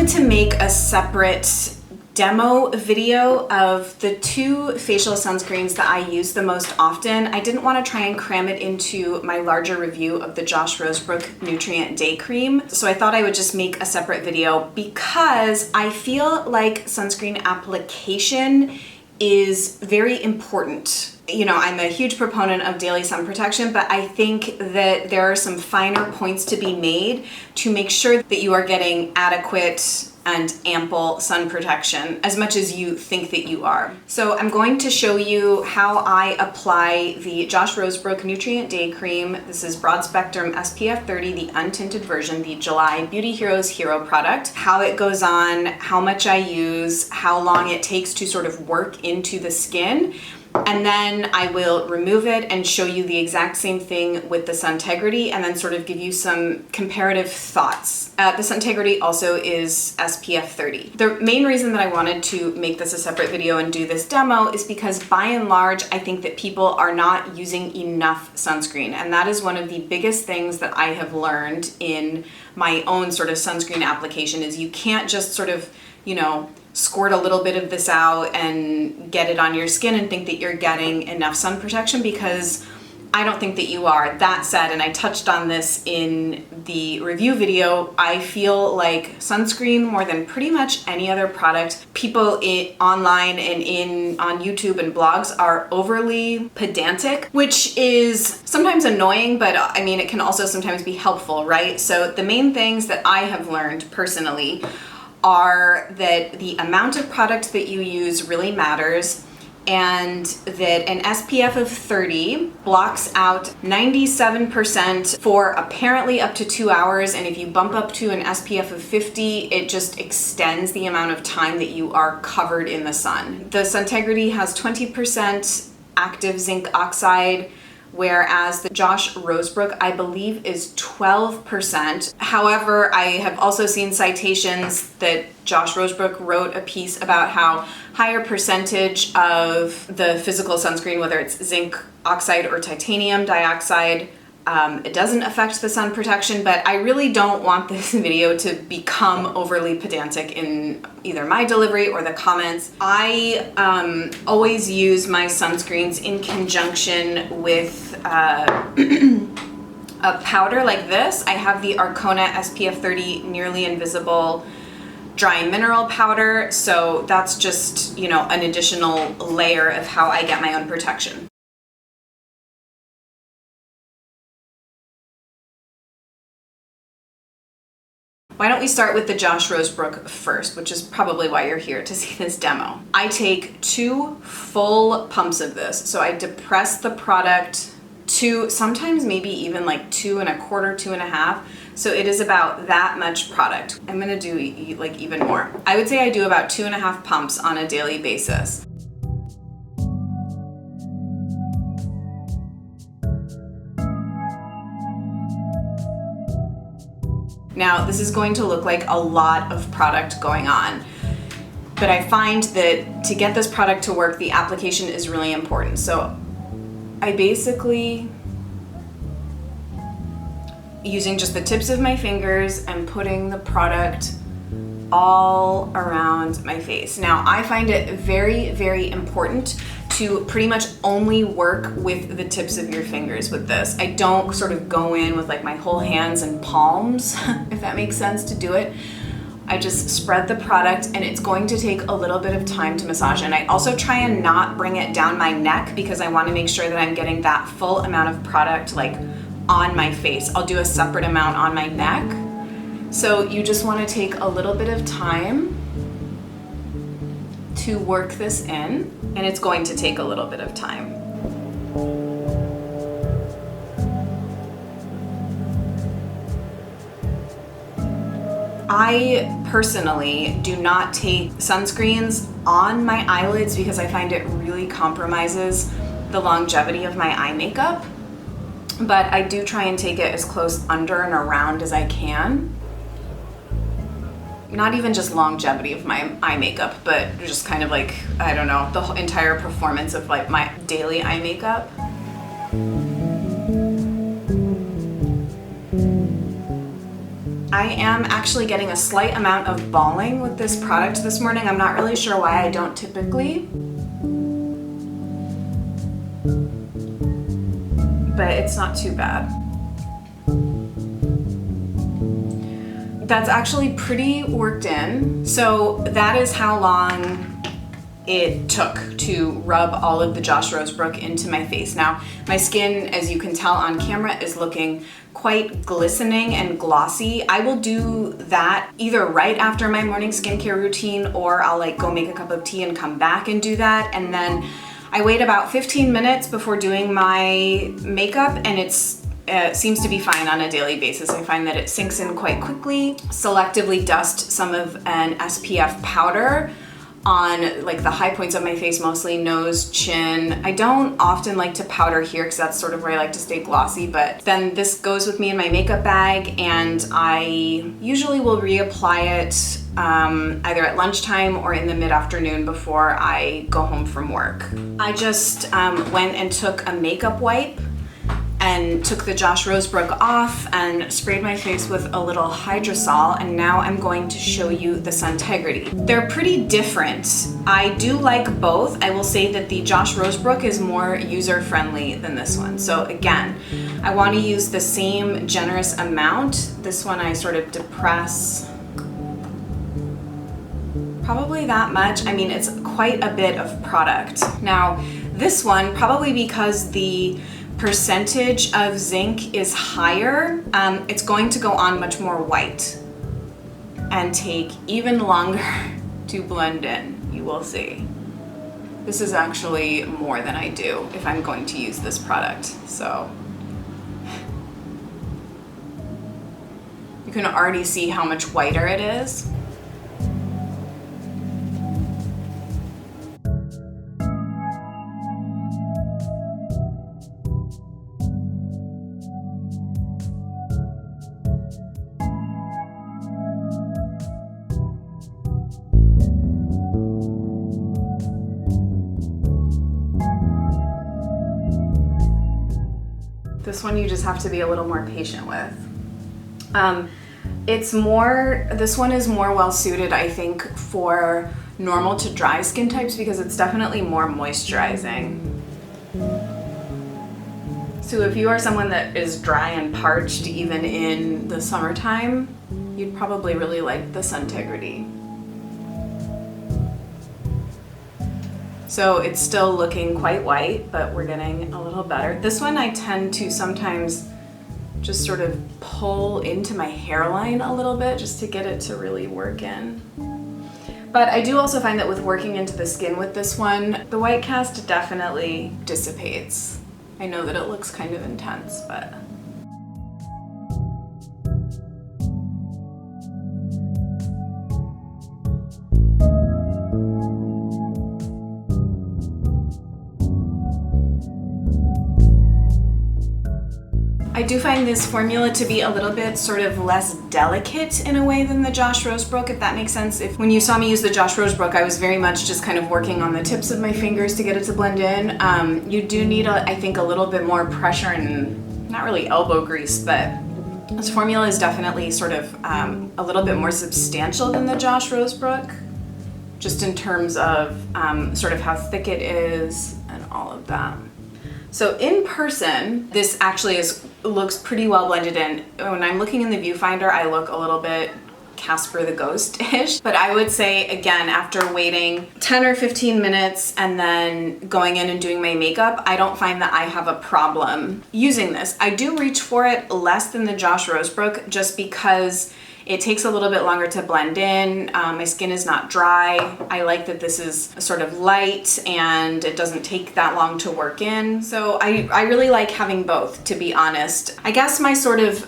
wanted to make a separate demo video of the two facial sunscreens that I use the most often. I didn't want to try and cram it into my larger review of the Josh Rosebrook Nutrient Day Cream, so I thought I would just make a separate video because I feel like sunscreen application is very important. You know, I'm a huge proponent of daily sun protection, but I think that there are some finer points to be made to make sure that you are getting adequate and ample sun protection as much as you think that you are. So I'm going to show you how I apply the Josh Rosebrook Nutrient Day Cream. This is broad spectrum SPF 30, the untinted version, the July Beauty Heroes Hero product. How it goes on, how much I use, how long it takes to sort of work into the skin. And then I will remove it and show you the exact same thing with the Suntegrity and then sort of give you some comparative thoughts. The Suntegrity also is SPF 30. The main reason that I wanted to make this a separate video and do this demo is because by and large, I think that people are not using enough sunscreen. And that is one of the biggest things that I have learned in my own sort of sunscreen application is you can't just sort of, you know, squirt a little bit of this out and get it on your skin and think that you're getting enough sun protection, because I don't think that you are. That said, and I touched on this in the review video, I feel like sunscreen, more than pretty much any other product, people online and on YouTube and blogs are overly pedantic, which is sometimes annoying, but I mean, it can also sometimes be helpful, right? So the main things that I have learned personally are that the amount of product that you use really matters, and that an SPF of 30 blocks out 97% for apparently up to 2 hours, and if you bump up to an SPF of 50, it just extends the amount of time that you are covered in the sun. The Suntegrity has 20% active zinc oxide, whereas the Josh Rosebrook, I believe, is 12%. However, I have also seen citations that Josh Rosebrook wrote a piece about how higher percentage of the physical sunscreen, whether it's zinc oxide or titanium dioxide, it doesn't affect the sun protection, but I really don't want this video to become overly pedantic in either my delivery or the comments. I always use my sunscreens in conjunction with a powder like this. I have the Arcona SPF 30 Nearly Invisible Dry Mineral Powder, so that's just, you know, an additional layer of how I get my own protection. Why don't we start with the Josh Rosebrook first, which is probably why you're here to see this demo. I take 2 full pumps of this. So I depress the product to sometimes maybe even like 2 1/4, 2 1/2. So it is about that much product. I'm gonna do like even more. I would say I do about 2 1/2 pumps on a daily basis. Now, this is going to look like a lot of product going on, but I find that to get this product to work, the application is really important. So I basically, using just the tips of my fingers and putting the product all around my face. Now, I find it very, very important to pretty much only work with the tips of your fingers with this. I don't sort of go in with like my whole hands and palms, if that makes sense, to do it. I just spread the product, and it's going to take a little bit of time to massage. And I also try and not bring it down my neck because I want to make sure that I'm getting that full amount of product like on my face. I'll do a separate amount on my neck. So you just want to take a little bit of time to work this in, and it's going to take a little bit of time. I personally do not take sunscreens on my eyelids because I find it really compromises the longevity of my eye makeup, but I do try and take it as close under and around as I can. Not even just longevity of my eye makeup, but just kind of like, I don't know, the whole entire performance of like my daily eye makeup. I am actually getting a slight amount of balling with this product this morning. I'm not really sure why I don't typically, but it's not too bad. That's actually pretty worked in. So that is how long it took to rub all of the Josh Rosebrook into my face. Now, my skin, as you can tell on camera, is looking quite glistening and glossy. I will do that either right after my morning skincare routine, or I'll like go make a cup of tea and come back and do that. And then I wait about 15 minutes before doing my makeup, and it seems to be fine on a daily basis. I find that it sinks in quite quickly. Selectively dust some of an SPF powder on like the high points of my face, mostly nose, chin. I don't often like to powder here because that's sort of where I like to stay glossy, but then this goes with me in my makeup bag, and I usually will reapply it either at lunchtime or in the mid-afternoon before I go home from work. I just went and took a makeup wipe and took the Josh Rosebrook off and sprayed my face with a little hydrosol, and now I'm going to show you the Suntegrity. They're pretty different. I do like both. I will say that the Josh Rosebrook is more user-friendly than this one. So again, I want to use the same generous amount. This one I sort of depress probably that much. I mean, it's quite a bit of product. Now, this one, probably because the percentage of zinc is higher, it's going to go on much more white and take even longer to blend in. You will see. This is actually more than I do if I'm going to use this product. So you can already see how much whiter it is. This one you just have to be a little more patient with. This one is more well suited, I think, for normal to dry skin types because it's definitely more moisturizing. So if you are someone that is dry and parched even in the summertime, you'd probably really like the Suntegrity. So it's still looking quite white, but we're getting a little better. This one I tend to sometimes just sort of pull into my hairline a little bit just to get it to really work in. But I do also find that with working into the skin with this one, the white cast definitely dissipates. I know that it looks kind of intense, but I do find this formula to be a little bit sort of less delicate in a way than the Josh Rosebrook, if that makes sense. When you saw me use the Josh Rosebrook, I was very much just kind of working on the tips of my fingers to get it to blend in. You do need, I think, a little bit more pressure and not really elbow grease, but this formula is definitely sort of a little bit more substantial than the Josh Rosebrook, just in terms of sort of how thick it is and all of that. So in person, this actually looks pretty well blended in. When I'm looking in the viewfinder, I look a little bit Casper the Ghost-ish. But I would say, again, after waiting 10 or 15 minutes and then going in and doing my makeup, I don't find that I have a problem using this. I do reach for it less than the Josh Rosebrook just because it takes a little bit longer to blend in. My skin is not dry. I like that this is sort of light and it doesn't take that long to work in. So I really like having both, to be honest. I guess my sort of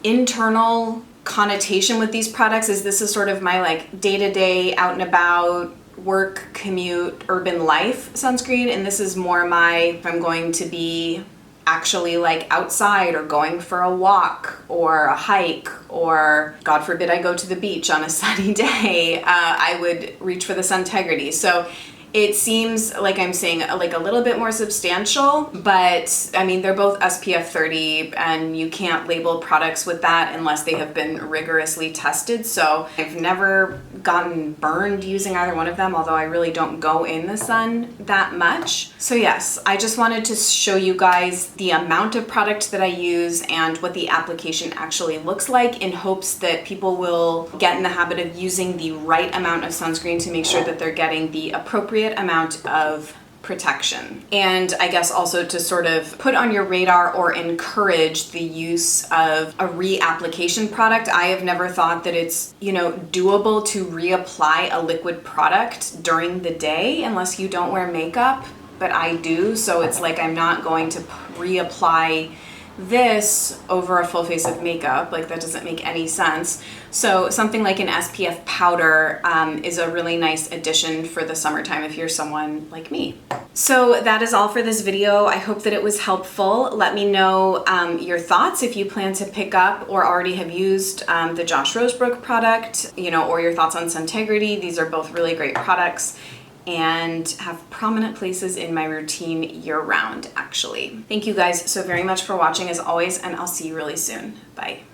internal connotation with these products is this is sort of my like day-to-day out and about work, commute, urban life sunscreen, and this is more my, if I'm going to be actually like outside or going for a walk or a hike, or God forbid I go to the beach on a sunny day, I would reach for the Suntegrity. So It seems like I'm saying like a little bit more substantial, but I mean, they're both SPF 30 and you can't label products with that unless they have been rigorously tested. So I've never gotten burned using either one of them, although I really don't go in the sun that much. So yes, I just wanted to show you guys the amount of product that I use and what the application actually looks like, in hopes that people will get in the habit of using the right amount of sunscreen to make sure that they're getting the appropriate amount of protection. And I guess also to sort of put on your radar or encourage the use of a reapplication product. I have never thought that it's, you know, doable to reapply a liquid product during the day unless you don't wear makeup, but I do. So it's like I'm not going to reapply this over a full face of makeup. Like, that doesn't make any sense. So something like an SPF powder is a really nice addition for the summertime if you're someone like me. So that is all for this video. I hope that it was helpful. Let me know your thoughts if you plan to pick up or already have used the Josh Rosebrook product, you know, or your thoughts on Suntegrity. These are both really great products and have prominent places in my routine year-round, actually. Thank you guys so very much for watching as always, and I'll see you really soon. Bye.